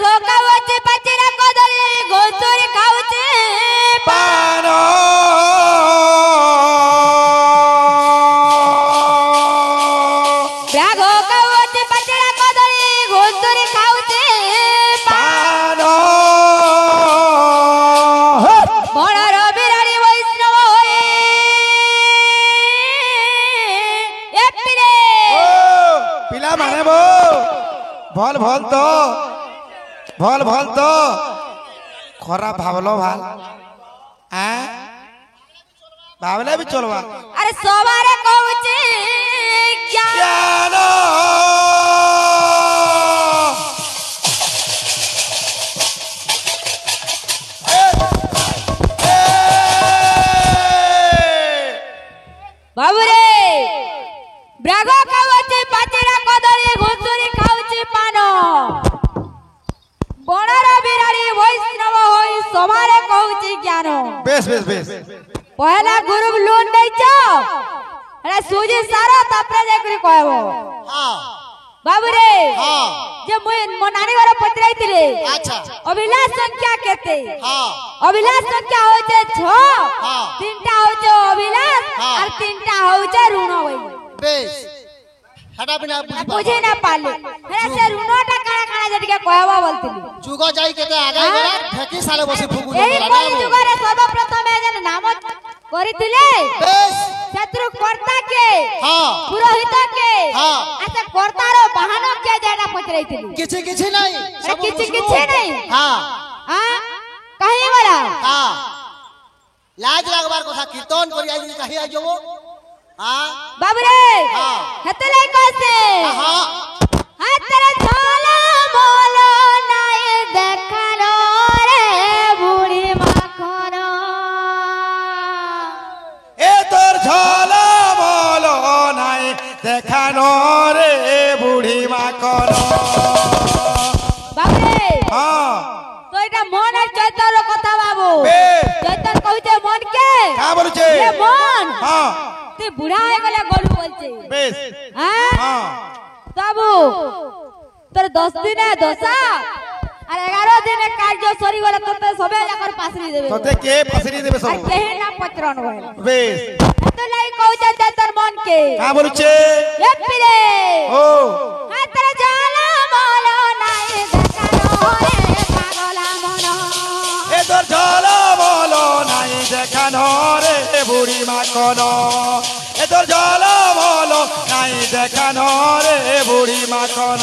ଖାଉଛି ପାଚିଲା କଦଳୀ ଘୁଷୁରି ଖାଉଛି ପାନ ବ୍ୟାଘ ଖାଉଛି ପାଚିଲା କଦଳୀ ଘୁଷୁରି ଖାଉଛି ପାନ ବଣର ବିରାଡ଼ି ବୈଷ୍ଣବ ହୋଇ ଏପିରେ ପିଲାମାନେ ବୋ ଭଲ ଭଲ ତ ଖରାପ ଭାବଲ ভাল ভাবলে ବି চলবা আরে সবারে কହୁছি জ্ঞান বাবুরে ব্রাগ খাଉଛି পাচিলা কদଳୀ ঘুষুরি খাଉଛି পান বণର বিরাড়ি বৈষ্ণব হই সবারে কହୁছি জ্ঞান বেশ বেশ বেশ পহলা গুরু লোন দেইছ এরা সুজি সারা তাপরে যাইকরি কইব হ্যাঁ বাবুরে হ্যাঁ যে মুই মো নানি ঘরে পত্রাইতিলে আচ্ছা অভিলাষ সংখ্যা কেতে হ্যাঁ অভিলাষ সংখ্যা হচ্ছে 6 হ্যাঁ। তিনটা হচ্ছে অভিলাষ হ্যাঁ। আর তিনটা হচ্ছে ঋণ হই বেশ হেটা বিনা বুঝি না পারলে হ্যাঁ সে ঋণটা কানা কানা যেটিকে কইবা বলতিলি যুগ যাই কেতে আগে গলা ঢেকি সালে বসে ফুগু এই কলি যুগরে সর্বপ্রথমে যেন নাম করিতিলে বেশ শত্রু কর্তা কে হ্যাঁ পুরোহিত কে হ্যাঁ। আচ্ছা কর্তার বাহন কে যেটা পচরাইতিলি কিছু কিছু নাই কিছু কিছু নাই হ্যাঁ হ্যাঁ কাহি বলা হ্যাঁ লাজ লাগবার কথা কীর্তন করি আই কাহি আই যাবো হ্যাঁ বাবুরে হ্যাঁ। হেতে লাই কইছে হ্যাঁ হাতের ঝোলা মোল নাই দেখানো রে বুড়ি মাখন এ তোর ঝলা বল নাই দেখানো রে বুড়ি মাখন বাবুরে হ্যাঁ তো এটা মন আর চৈতন্য কথা বাবু বেশ। চৈতন্য কইছে মন কে কা বলছে এ মন হ্যাঁ তুই বুড়া হয়ে গেলে গরু বলছে বেশ হ্যাঁ হ্যাঁ বাবু তোর 10 দিনে দশা আর 11 দিনে কার্য সরি গলে তোতে সবে যাকর পাসরি দেবে তোতে কে ফাসরি দেবে আর সব কেহে না পত্রন হয় বেশ তো লাই কইছে যে তোর মন কে কা বলছে এ পিরে ও হাতের জ্বালা বল নাই দেখানো রে পাগলা মন এ তোর ঝলা বল নাই দেখানো রে বুড়ি মাখন এ তোর ঝলা বল নাই দেখানো রে বুড়ি মাখন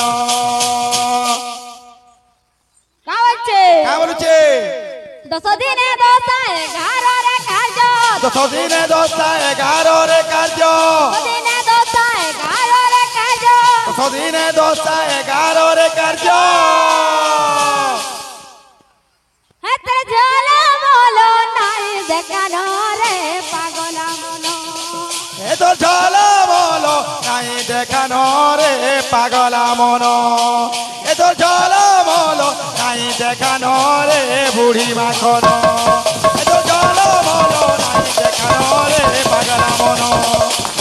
কাওছে কা বলছে 10 দিনে দশা 11 রে কার্য 10 দিনে 10 11 রে কার্য 10 দিনে দশা 11 রে কার্য 10 দিনে 10 11 রে কার্য হাতের জ্বালা বল নাই দেখানো রে পাগলা মন এ তোর ঝলা বল নাই দেখানো রে পাগলা মন এ তোর ঝলা বল নাই দেখানো রে বুড়ি মাখন এ তোর ঝলা বল নাই দেখানো রে পাগলা মন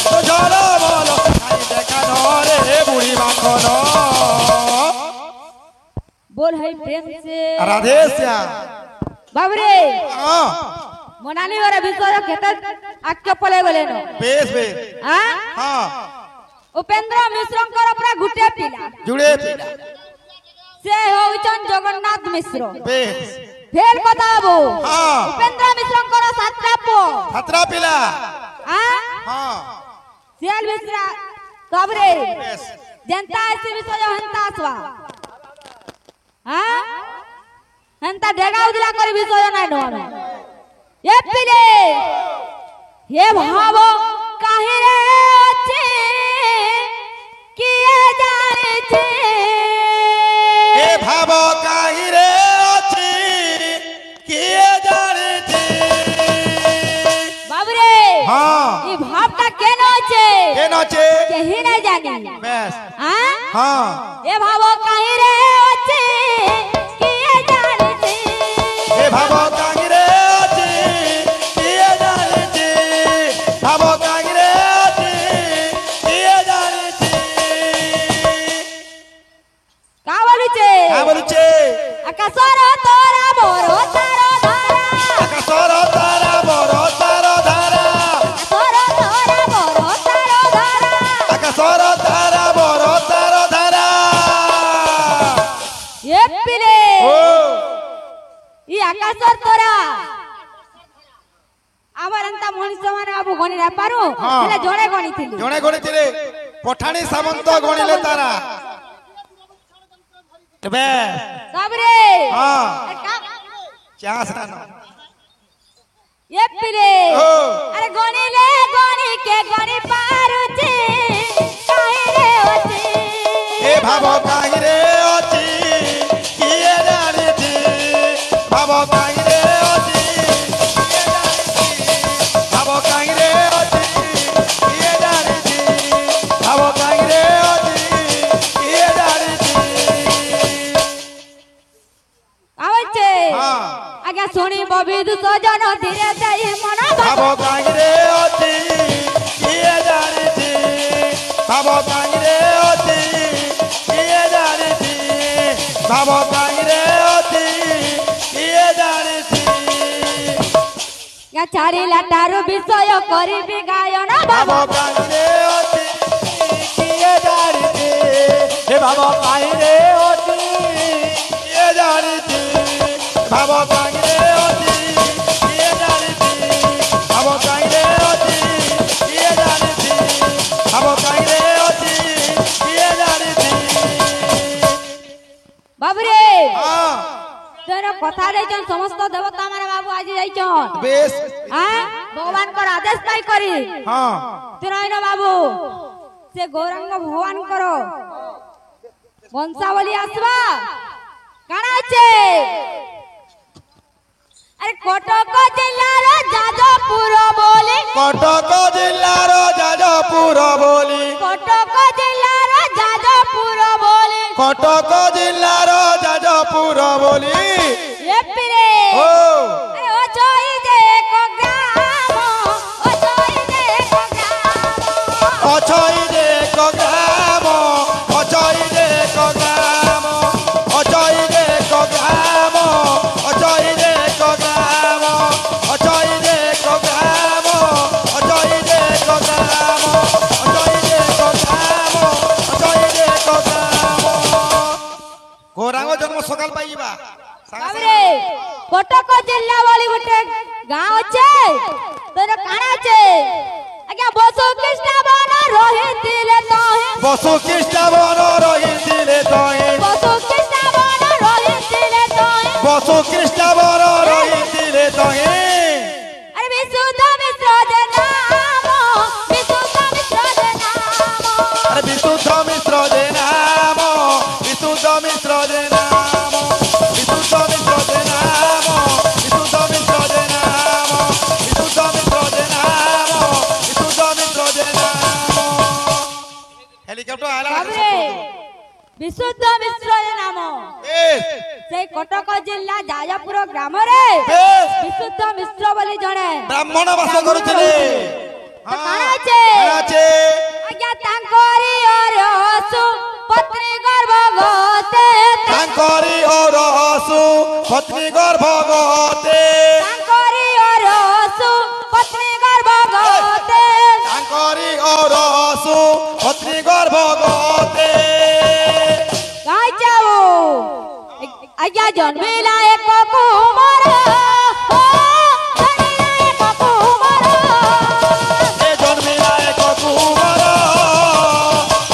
তোর ঝলা বল নাই দেখানো রে বুড়ি মাখন बोल है प्रेम से राधे श्याम बाबरे हाँ मोनाली वाला विश्वास केता आक्के पले गले न बेस बेस हां हाँ उपेंद्र मिश्र कर पूरा गुटे पिला जुड़े पिला से होचन जगन्नाथ मिश्र बेस फेर बताबो हाँ उपेंद्र मिश्र कर सात्रापो खतरा पिला हां हाँ सियाल मिश्र बाबरे बेस जनता ऐसे विश्वास हंता आसवा हां हंता डेगा उदला कर विश्वास নাই নো আমি এ পিলে হে ভাবো কাহে রে আছে কি জানেছে এ ভাব কাহিরে অছি কিয়ে জানিছি বাবরে হ্যাঁ এই ভাবটা কেন আছে কেন আছে কেহি নাই জানি বেশ হ্যাঁ হ্যাঁ এ ভাবো কাহে রে আছে কি জানেছে এ ভাব কাহিরে অছি কিয়ে জানিছি ভাব কাহিরে অছি কিয়ে জানিছি কা বলছে কা বলছে আকাশর তোরা বড় তার ধারা আকাশর তারা বড় তার ধারা আকাশর তোরা বড় তার ধারা আকাশর তারা বড় তার ধারা এ পিলে ও ই আকাশর তোরা আমার এন্তা মଣିষ মানে বাবু গণি না পারু হ্যাঁ। হেলে জଣେ গণিଥିଲି জনে গণিଥିଲେ পঠাণী সামন্ত গଣିলে তারা ଏବେ সবরে ହଁ আরে কা- ଚା ସ୍ନାନ এ পিলে ও আরে গণিলে গণিকে গণি পারুছে কাহিরে অছি ଏ ଭାବ କାହିଁରେ ଅଛି କିଏ ଜାଣିଛି ଭାବ କାହିଁରେ ଅଛି କିଏ ଜାଣିଛି ଭାବ କାହିଁରେ ଅଛି କିଏ ଜାଣିଛି ଭାବ କାହିଁରେ ଅଛି କିଏ ଜାଣିଛି আওছে ହଁ আজ্ঞা শুনিব বিদুষ জন ধীরে যাই মন ভাব କାହିଁରେ ଅଛି କିଏ ଜାଣିଛି ଭାବ କାହିଁରେ ଅଛି କିଏ ଜାଣିଛି ଭାବ କାହିଁରେ ଅଛି କିଏ ଜାଣିଛି চারি লাটার বিষয় করিবি গায়ন ভাব ভাব କାହିଁରେ ଅଛି କିଏ ଜାଣିଛି ଏ ଭାବ କାହିଁରେ ଅଛି କିଏ ଜାଣିଛି ଭାବ କାହିଁରେ ଅଛି କିଏ ଜାଣିଛି ଭାବ କାହିଁରେ ଅଛି କିଏ ଜାଣିଛି ଭାବ କାହିଁରେ ଅଛି କିଏ ଜାଣିଛି বাবুরে ହଁ তোর কথা দেইছন সমস্ত দেবতা মানে বাবু আজি যাইছন ବେଶ হ্যাঁ ভগবানকর আদেশ পাই করি ହଁ তুই না বাবু সে গৌরাঙ্গ ভগবানকর বংশাবলী আসবা কানা আছে আরে কটক জেলার যাজপুর বলি କଟକ ଜିଲ୍ଲାର ଯାଜପୁର ବୋଲି কটক জেলার যাজপুর বলি କଟକ ଜିଲ୍ଲାର ଯାଜପୁର ବୋଲି এপিরে ଓ আরে ও জয় যে এক গ্রাম ও জয় যে এক গ্রাম অছই যে এক গ্রাম অছই যে এক গ্রাম অছই যে এক গ্রাম অছই যে এক গ্রাম অছই যে এক গ্রাম অছই যে এক গ্রাম অছই যে এক গ্রাম অছই যে এক গ্রাম গৌরাঙ্গ জন্ম সকাল পাইবা বাবরে কটক জেলা বলি গোটে গাঁ আছে তোর কানা আছে আজ্ঞা বসু কৃষ্ণবন রহিছিলে তহে বসু খ্রিস্টাবন রহিছিলে তহে বসু কৃষ্ণবন রহিছিলে তহে বসু খ্রিস্টাবন রহিছিলে তহে আরে বিশুদ্ধ মিশ্র যে নাম বিশুদ্ধ মিশ্র যে নাম আরে বিশুদ্ধ মিশ্র যে নাম বিশুদ্ধ মিশ্র যে নাম বিশুদ্ধ মিশ্র যে নাম বিশুদ্ধ মিশ্র যে নাম বিশুদ্ধ মিশ্র যে নাম বিশুদ্ধ মিশ্র যে নাম হেলিকপ্টার আলা বাবরে বিশুদ্ধ মিশ্র যে নাম বেশ সেই কটক জেলা যাজপুর গ্রামরে বেশ বিশুদ্ধ মিশ্র বলি জনে ব্রাহ্মণ বাস করুଥିଲେ তো কানা আছে আছে আজ্ঞা তাঙ্করি অরসু পত্নী গর্ভগতে ତାଙ୍କରି ଅରସୁ ପତ୍ନୀ ଗର୍ଭଗତେ ତାଙ୍କରି ଅରସୁ ପତ୍ନୀ ଗର୍ଭଗତେ ତାଙ୍କରି ଅରସୁ ପତ୍ନୀ ଗର୍ଭଗତେ ଗାଇ ଯାଉ ଆଜ୍ଞା ଜନ୍ମିଲା ଏକ କୁମାର ଓ ଜନ୍ମିଲା ଏକ କୁମାର ଏ ଜନ୍ମିଲା ଏକ କୁମାର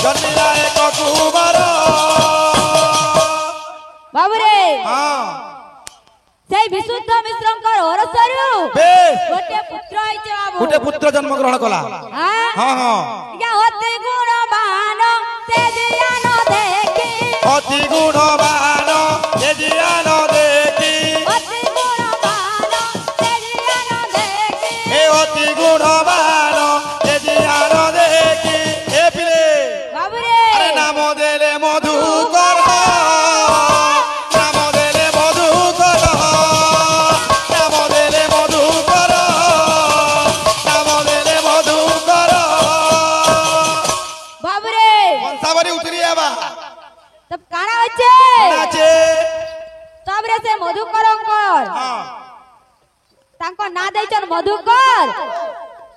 ଜନ୍ମିଲା ଏକ କୁମାର ବାବୁରେ ହଁ সেই বিশুদ্ধ মিশ্রঙ্কর অরসরু ବେଶ গোটে পুত্র হইছে বাবু ଗୋଟେ ପୁତ୍ର ଜନ୍ମ ଗ୍ରହଣ କଲା হ্যাঁ ହଁ ହଁ আজ্ঞা অতি গুণবান সে জ্ঞান দেখি ଅତି ଗୁଣବାନ ଏ ଜ୍ଞାନ ଦେଖି অতি গুণবান সে জ্ঞান দেখি ଏ ଅତି ଗୁଣବାନ ଏ ଜ୍ଞାନ ଦେଖି ଏ ପିଲେ বাবুরে আরে নাম দেলে মধুকর নাম দেলে মধুকর নাম দেলে মধুকর নাম দেলে মধুকর বাবুরে বংশাবলী উতরি যাবা তব কানা হচ্ছে আছে ହଁ ତାଙ୍କ ନାଁ ଦେଇଛନ୍ ମଧୁକର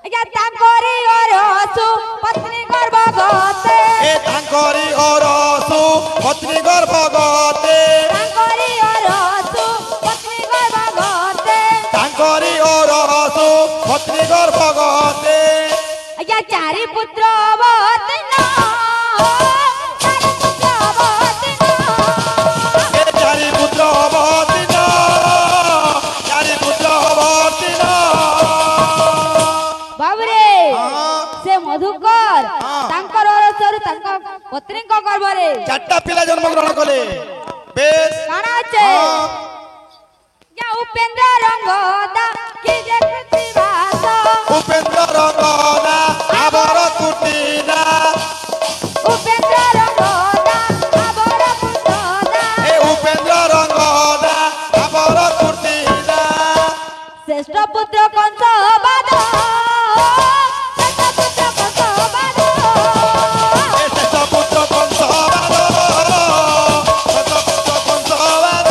ଆଜ୍ଞା ତାଙ୍କରି ଅରସୁ ପତ୍ନୀ ଗର୍ଭଗତେ ଏ ତାଙ୍କରି ଅରସୁ ପତ୍ନୀ ଗର୍ଭଗତେ ତାଙ୍କରି ଅରସୁ ପତ୍ନୀ ଗର୍ଭଗତେ ତାଙ୍କରି ଅରସୁ ପତ୍ନୀ ଗର୍ଭଗତେ ଆଜ୍ଞା ଚାରି ପୁତ୍ର ଅବତୀର୍ଣ୍ଣ ଏ ଚାରି ପୁତ୍ର ଅବତୀର୍ଣ୍ଣ ଚାରି ପୁତ୍ର ଅବତୀର୍ଣ୍ଣ ବାବୁରେ ହଁ ସେ ମଧୁକର ହଁ। ତାଙ୍କର ଅରସରୁ ତାଙ୍କ ପତ୍ନୀଙ୍କ ଗର୍ଭରେ ଚାରିଟା ପିଲା ଜନ୍ମ ଗ୍ରହଣ କଲେ ବେଶ କାଣା ଅଛି ହଁ ଆଜ୍ଞା ଉପେନ୍ଦ୍ର ରଙ୍ଗଦା କି ଯେ କୃତିବାସ ଉପେନ୍ଦ୍ର ରଙ୍ଗନା ଆବର କୁଟିନା ଉପେନ୍ଦ୍ର ରଙ୍ଗଦା ଆବର ପୁତ୍ରଦା ଏ ଉପେନ୍ଦ୍ର ରଙ୍ଗନା ଆବର କୁଟିନା শ্রেষ্ঠ পুত্র কংস বাদ শ্রেষ্ঠ পুত্র কংস বাদ ଏ ଶେଷ ପୁତ୍ର କଂସବାଦ ଶେଷ ପୁତ୍ର କଂସବାଦ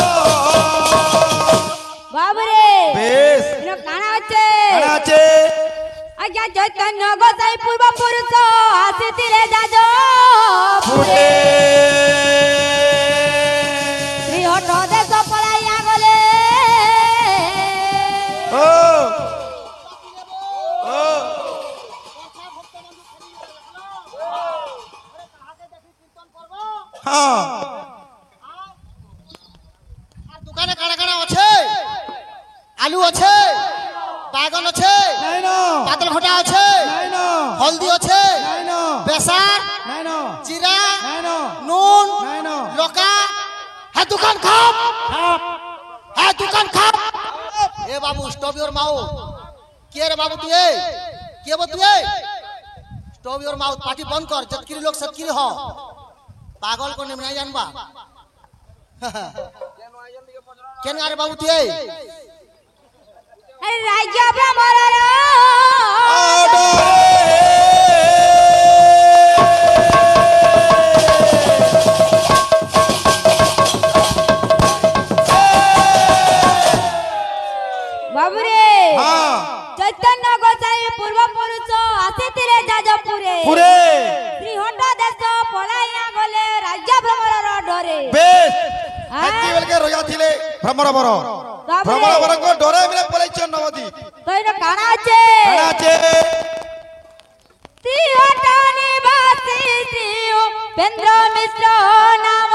বাবুরে বেশ এনো কানা আছে কাଣା আছে আজ্ঞা চৈতন্য গোসাই পূর্ব পুরুষ আসিতিলে যাজ ফুটে শ্রী হঠ দেশ পলাইয়া গলে ও ও হ্যাঁ আর দোকানে কাড়া কাড়া আছে আলু আছে বাগন আছে নাই না পাতল ঘটা আছে নাই না হলদি আছে নাই না বেসার নাই না জিরা নাই না নুন নাই না লকা হ্যাঁ দোকান খাপ হ্যাঁ দোকান খাপ এ বাবু স্টপ ইওর মাউথ কে রে বাবু তুই কে বো তুই স্টপ ইওর মাউথ পার্টি বন্ধ কর জতকিরি লোক সতকিরি হ পাগল কোনে নাই জানবা কেন আরে বাবু তুই রাজ্য ভ্রমণের বাবুরে হ্যাঁ চৈতন্য গোসাই পূর্ব পুরুষ আসিতিলে যাজপুরে পুরে শ্রীহট্ট দেশ পলাইয়া গলে রাজ্য ভ্রমণের ডরে বেশ হ্যাঁ। এতি বেলকে রয়া থিলে ভ্রমর বর বাবরে। ভ্রমর বরঙ্গ ডরে মিলে পলাইছন নবদি তো এটা কানা আছে কাଣା আছে শ্রীহট্ট নিবাসী শ্রী উপেন্দ্র মিশ্র নাম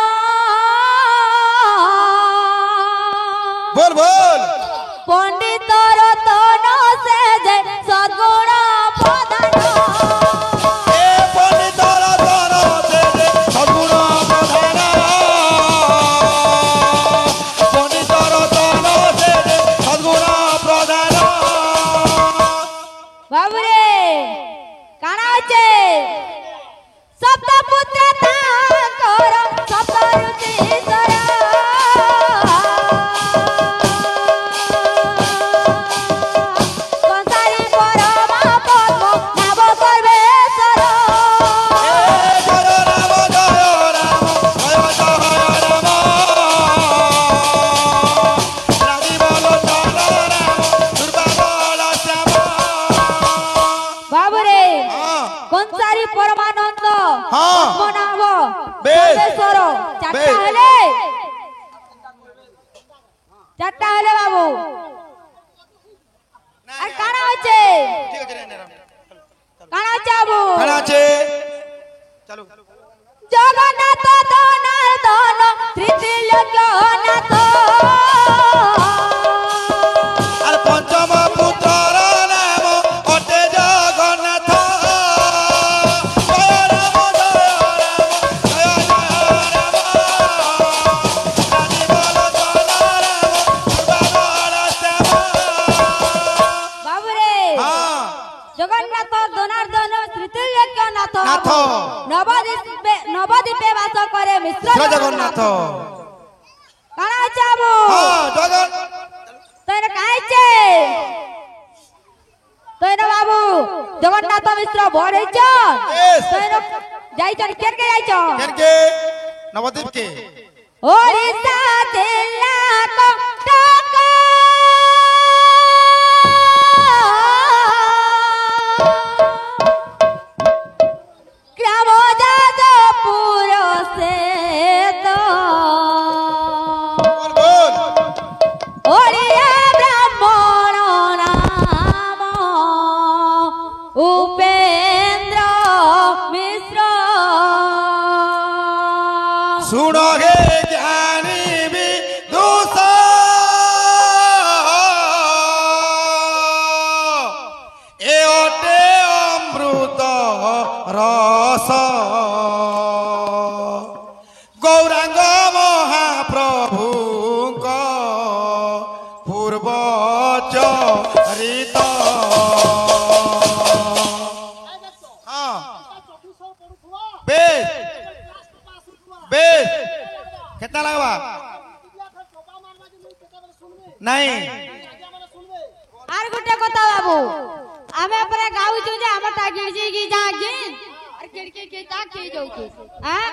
বল বল পণ্ডিত রতন সে যে সদ্গুণ প্রধান এ পণ্ডিত রতন তেজে সদ্গুণ প্রধান পণ্ডিত রতন তেজে সদ্গুণ প্রধান বাবুরে কানা আছে সপ্তপুত্র তাঙ্কর সপ্তঋষীশ্বর সংসারী পরমা পদ্ম নাভ সর্বেশ্বর এ জয় রাম জয় রাম জয় জয় রাম রাজীব লোচন রাম দুর্বাবল শ্যাম বাবুরে হ্যাঁ কংসারী পরমানন্দ হ্যাঁ। পদ্মনাভ বেশ। সর্বেশ্বর চারটা বেশ। হলে চারটা হলে বাবু আর কানা হচ্ছে ঠিক আছে রে নে কানা হচ্ছে বাবু কাଣା আছে চলো জগন্নাথ দনার্দন ত্রিলোক্যনাথ আর পঞ্চম পুত্রর নাম অটে জগন্নাথ জয় রাম জয় রাম জয় জয় রাম রাজীব লোচন রাম দুর্বাবল শ্যাম বাবুরে হ্যাঁ জগন্নাথ দনার্দন ত্রিলোক্যনাথ নাথ। নবদ্বীপে বাস করে মিশ্র শ্রী জগন্নাথ কানা হচ্ছে বাবু হ্যাঁ জগন তো এটা কাইছে তো এটা বাবু জগন্নাথ মিশ্র বড় হইছ Yes. তো এটা যাইছন কেনকে যাইছ কেনকে নবদ্বীপ কে ওড়িশা জেলা কটক রিত হ্যাঁ বেশ বেশ কেতনা লাগবা নাই আর গোটে কথা বাবু আমি পরে গাউଛୁ যে আমারটা গিড়জি গি যা গি আর খিড়কি কি যা কি যাଉଛି হ্যাঁ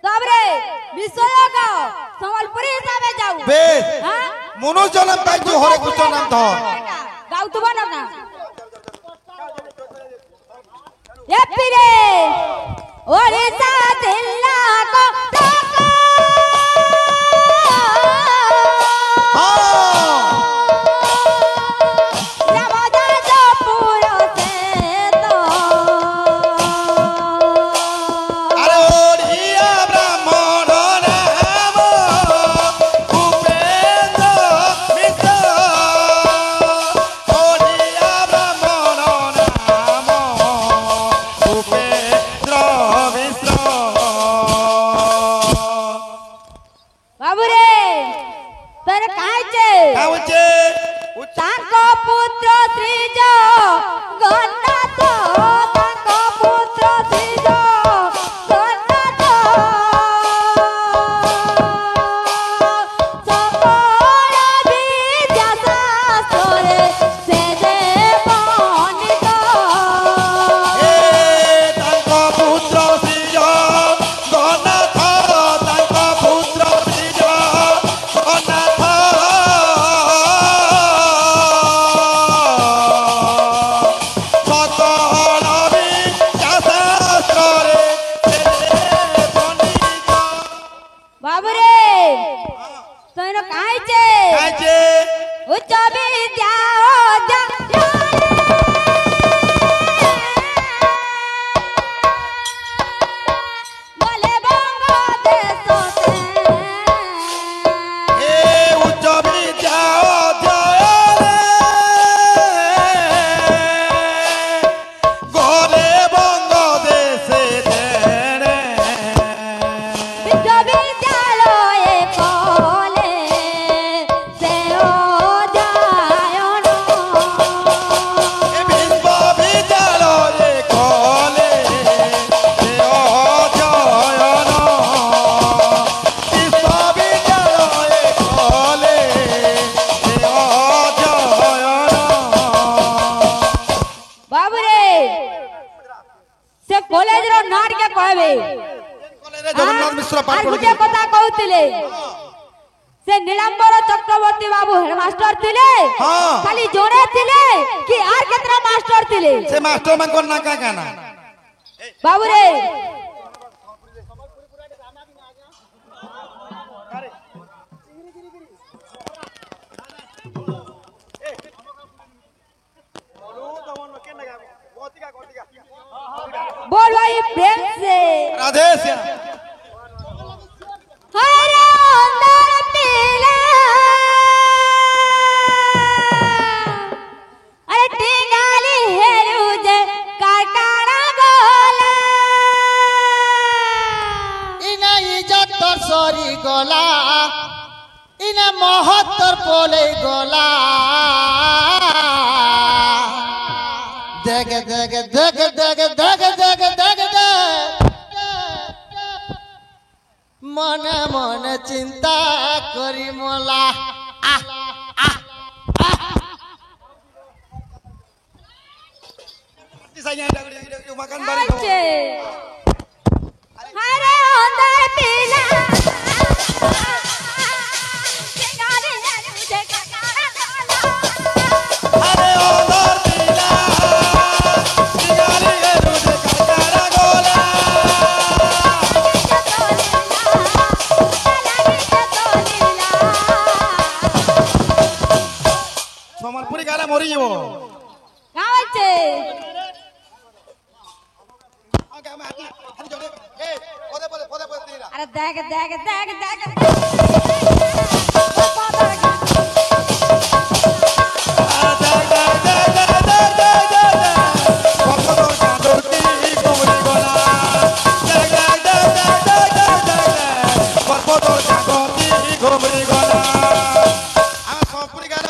তবরে বিষয় গাও সম্বলপুরি হিসাবে যাও বেশ হ্যাঁ মনোজন পাইছো হরে কৃষ্ণ নাম ধর গাউতবা না এ পিরে ওড়িশা দিল্লা কো টাকা से नीलांबर चक्रवर्ती बाबू हेडमास्टर थिले हां खाली जोड़े थिले कि आर केतना मास्टर थिले से मास्टर मन कोन ना का गाना बाबू रे बोल भाई प्रेम से राधे श्याम हरे अंदर पीला अरे टिंगाली हेरू जे कारकाना गोला इना इज्जत तोर सरी गोला इना महत्तर पोले गोला देख देख देख देख देख देख देख मने मने चिंता करी मोला makan bareng हरे अंदर पीला टिंगाली हेरू जे कारकाना गोला अरे ओदर पीला टिंगाली हेरू जे कारकाना गोला সম্বলপুরি গালে মরি যাব গাওছে ওকে আমি হাতি হাতি জড়ে এ পদে পদে পদে পদে দিলা अरे देख देख देख देख ঘুমরি গলা আমার সম্পূর্ণ গালে